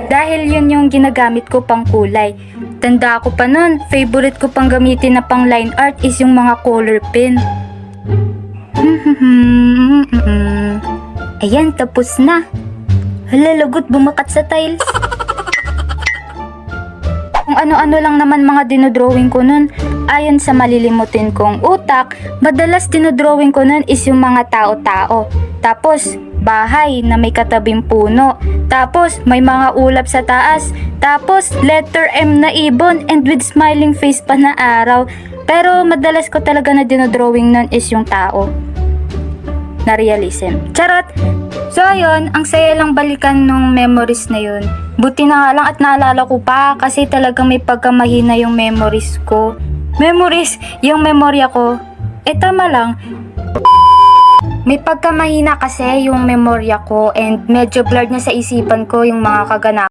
Dahil yun yung ginagamit ko pang kulay. Tanda ko pa nun, favorite ko pang gamitin na pang line art is yung mga color pen. Ayan, tapos na. Hala, lagot, bumakat sa tiles. Kung ano-ano lang naman mga dinodrawing ko nun, ayon sa malilimutin kong utak, madalas dinodrawing ko nun is yung mga tao-tao. Tapos, bahay na may katabing puno. Tapos, may mga ulap sa taas. Tapos, letter M na ibon and with smiling face pa na araw. Pero, madalas ko talaga na dinodrawing nun is yung tao. Na realism. Charot! So, ayun, ang saya lang balikan nung memories na yun. Buti na nga lang at naalala ko pa kasi talagang may pagkamahina yung memories ko. Memories, yung memorya ko. Tama lang. May pagkamahina kasi yung memorya ko and medyo blurred na sa isipan ko yung mga kaganapan.